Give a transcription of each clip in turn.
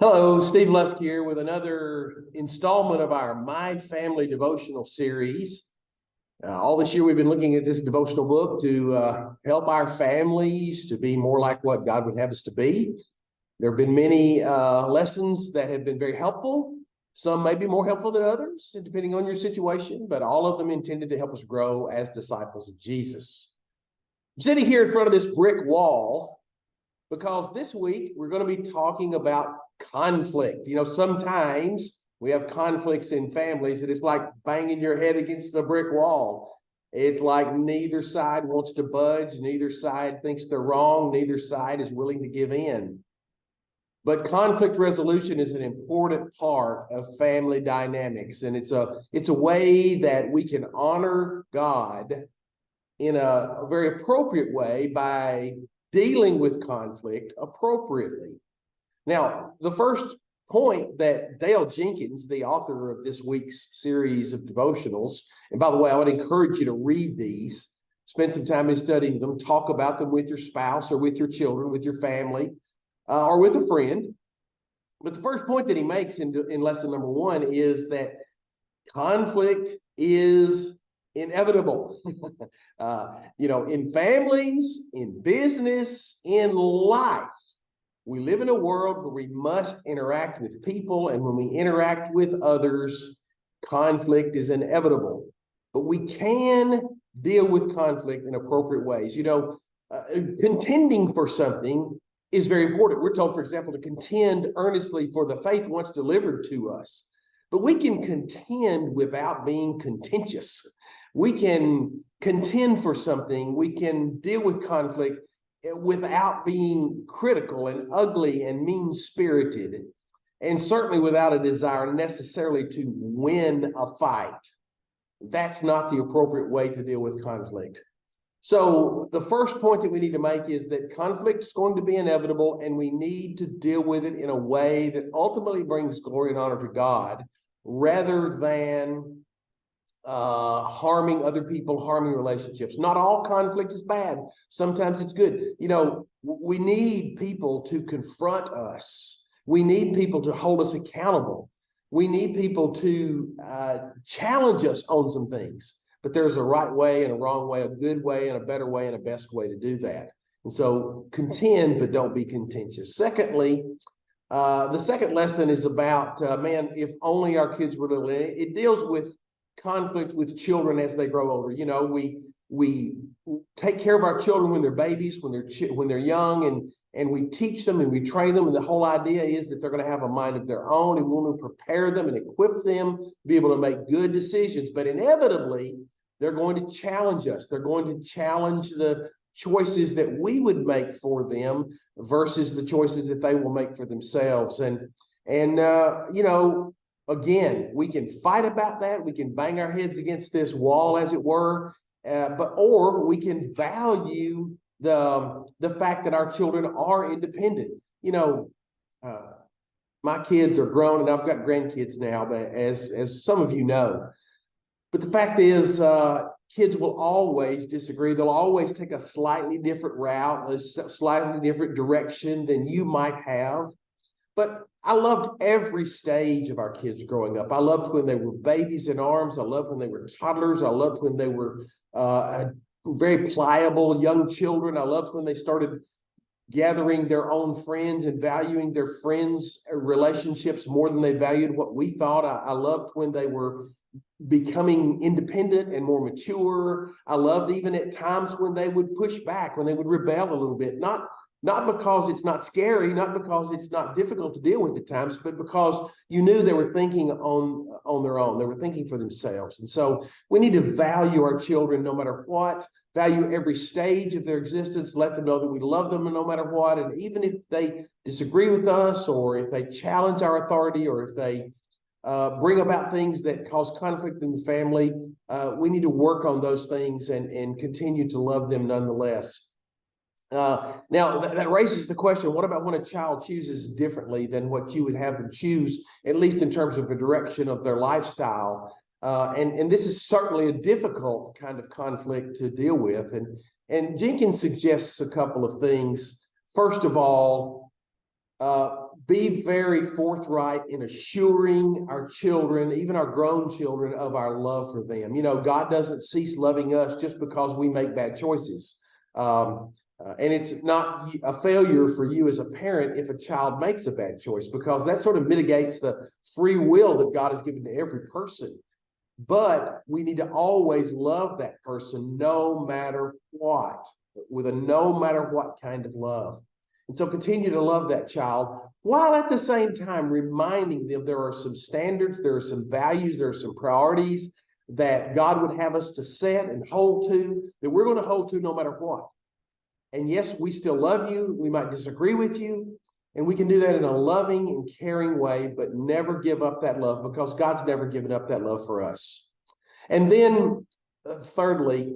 Hello, Steve Lusk here with another installment of our My Family devotional series. All this year, we've been looking at this devotional book to help our families to be more like what God would have us to be. There have been many lessons that have been very helpful. Some may be more helpful than others, depending on your situation, but all of them intended to help us grow as disciples of Jesus. I'm sitting here in front of this brick wall because this week we're going to be talking about conflict. You know, sometimes we have conflicts in families and it's like banging your head against the brick wall. It's like neither side wants to budge, neither side thinks they're wrong, neither side is willing to give in. But conflict resolution is an important part of family dynamics, and it's a way that we can honor God in a very appropriate way by dealing with conflict appropriately. Now, the first point that Dale Jenkins, the author of this week's series of devotionals, and by the way, I would encourage you to read these, spend some time in studying them, talk about them with your spouse or with your children, with your family, or with a friend. But the first point that he makes in lesson number 1 is that conflict is inevitable. In families, in business, in life, we live in a world where we must interact with people, and when we interact with others, conflict is inevitable. But we can deal with conflict in appropriate ways. Contending for something is very important. We're told, for example, to contend earnestly for the faith once delivered to us. But we can contend without being contentious. We can contend for something. We can deal with conflict without being critical and ugly and mean-spirited, and certainly without a desire necessarily to win a fight. That's not the appropriate way to deal with conflict. So the first point that we need to make is that conflict is going to be inevitable, and we need to deal with it in a way that ultimately brings glory and honor to God, rather than harming other people, harming relationships. Not all conflict is bad. Sometimes it's good. We need people to confront us. We need people to hold us accountable. We need people to challenge us on some things. But there's a right way and a wrong way, a good way and a better way and a best way to do that. And so contend, but don't be contentious. Secondly, the second lesson is about, if only our kids were little. It deals with conflict with children as they grow older. We take care of our children when they're babies, when they're young, and we teach them and we train them. And the whole idea is that they're going to have a mind of their own, and we want to prepare them and equip them to be able to make good decisions. But inevitably, they're going to challenge us. They're going to challenge the choices that we would make for them versus the choices that they will make for themselves. Again, we can fight about that. We can bang our heads against this wall, as it were, or we can value the fact that our children are independent. My kids are grown, and I've got grandkids now, but as some of you know. But the fact is, kids will always disagree. They'll always take a slightly different route, a slightly different direction than you might have. But I loved every stage of our kids growing up. I loved when they were babies in arms. I loved when they were toddlers. I loved when they were very pliable young children. I loved when they started gathering their own friends and valuing their friends' relationships more than they valued what we thought. I loved when they were becoming independent and more mature. I loved even at times when they would push back, when they would rebel a little bit, not because it's not scary, not because it's not difficult to deal with at times, but because you knew they were thinking on their own. They were thinking for themselves. And so we need to value our children no matter what, value every stage of their existence, let them know that we love them no matter what. And even if they disagree with us, or if they challenge our authority, or if they bring about things that cause conflict in the family, we need to work on those things and continue to love them nonetheless. Now, that raises the question, what about when a child chooses differently than what you would have them choose, at least in terms of the direction of their lifestyle? And this is certainly a difficult kind of conflict to deal with. And Jenkins suggests a couple of things. First of all, be very forthright in assuring our children, even our grown children, of our love for them. God doesn't cease loving us just because we make bad choices. And it's not a failure for you as a parent if a child makes a bad choice, because that sort of mitigates the free will that God has given to every person. But we need to always love that person no matter what, with a no matter what kind of love. And so continue to love that child, while at the same time reminding them there are some standards, there are some values, there are some priorities that God would have us to set and hold to, that we're going to hold to no matter what. And yes, we still love you. We might disagree with you, and we can do that in a loving and caring way, but never give up that love, because God's never given up that love for us. And then thirdly,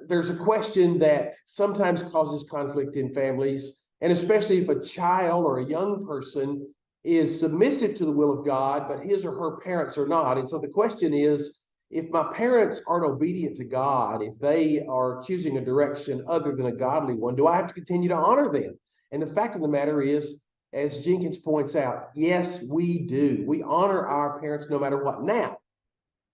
there's a question that sometimes causes conflict in families, and especially if a child or a young person is submissive to the will of God, but his or her parents are not. And so the question is, if my parents aren't obedient to God, if they are choosing a direction other than a godly one, do I have to continue to honor them? And the fact of the matter is, as Jenkins points out, yes, we do. We honor our parents no matter what. Now,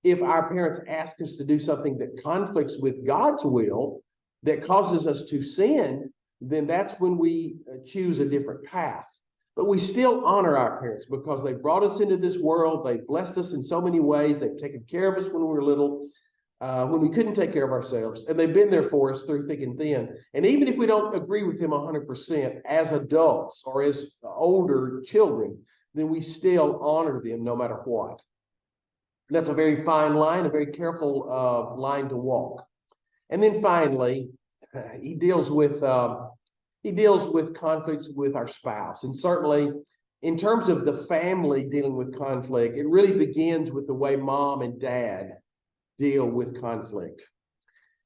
if our parents ask us to do something that conflicts with God's will, that causes us to sin, then that's when we choose a different path. But we still honor our parents because they brought us into this world. They blessed us in so many ways. They've taken care of us when we were little, when we couldn't take care of ourselves. And they've been there for us through thick and thin. And even if we don't agree with them 100% as adults or as older children, then we still honor them no matter what. That's a very fine line, a very careful line to walk. And then finally, he deals with conflicts with our spouse. And certainly, in terms of the family dealing with conflict, it really begins with the way mom and dad deal with conflict.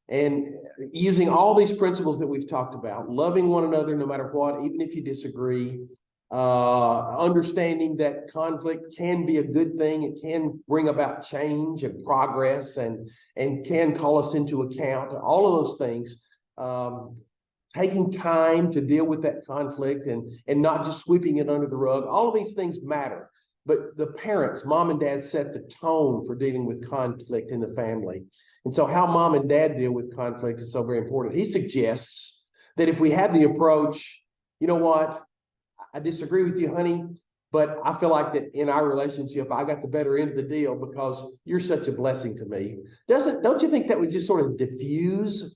And using all these principles that we've talked about, loving one another no matter what, even if you disagree, understanding that conflict can be a good thing. It can bring about change and progress and can call us into account. All of those things, taking time to deal with that conflict and not just sweeping it under the rug. All of these things matter. But the parents, mom and dad, set the tone for dealing with conflict in the family. And so how mom and dad deal with conflict is so very important. He suggests that if we have the approach, you know what, I disagree with you, honey, but I feel like that in our relationship, I got the better end of the deal because you're such a blessing to me. Don't you think that would just sort of diffuse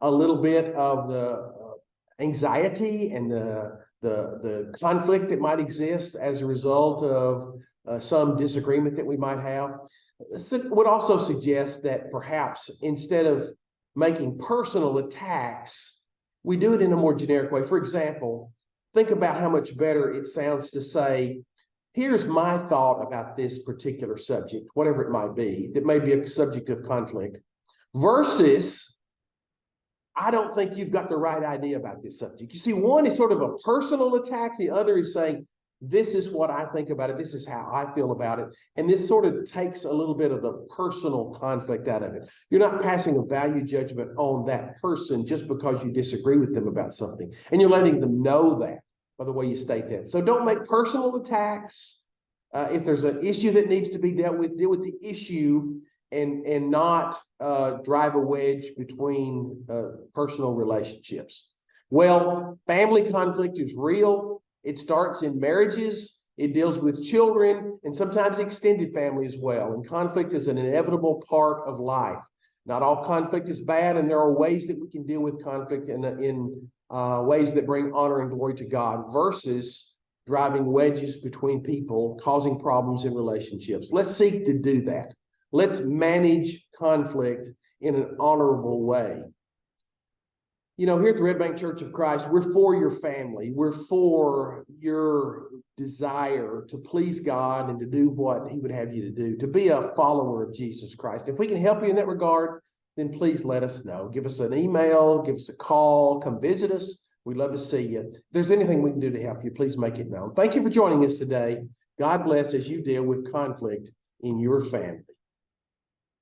a little bit of the anxiety and the conflict that might exist as a result of some disagreement that we might have? It would also suggest that perhaps instead of making personal attacks, we do it in a more generic way. For example, think about how much better it sounds to say, here's my thought about this particular subject, whatever it might be, that may be a subject of conflict, versus, I don't think you've got the right idea about this subject. You see, one is sort of a personal attack. The other is saying, this is what I think about it. This is how I feel about it. And this sort of takes a little bit of the personal conflict out of it. You're not passing a value judgment on that person just because you disagree with them about something. And you're letting them know that by the way you state that. So don't make personal attacks. If there's an issue that needs to be dealt with, deal with the issue and not drive a wedge between personal relationships. Well, family conflict is real. It starts in marriages. It deals with children and sometimes extended family as well. And conflict is an inevitable part of life. Not all conflict is bad, and there are ways that we can deal with conflict in ways that bring honor and glory to God versus driving wedges between people, causing problems in relationships. Let's seek to do that. Let's manage conflict in an honorable way. You know, here at the Red Bank Church of Christ, we're for your family. We're for your desire to please God and to do what He would have you to do, to be a follower of Jesus Christ. If we can help you in that regard, then please let us know. Give us an email, give us a call, come visit us. We'd love to see you. If there's anything we can do to help you, please make it known. Thank you for joining us today. God bless as you deal with conflict in your family.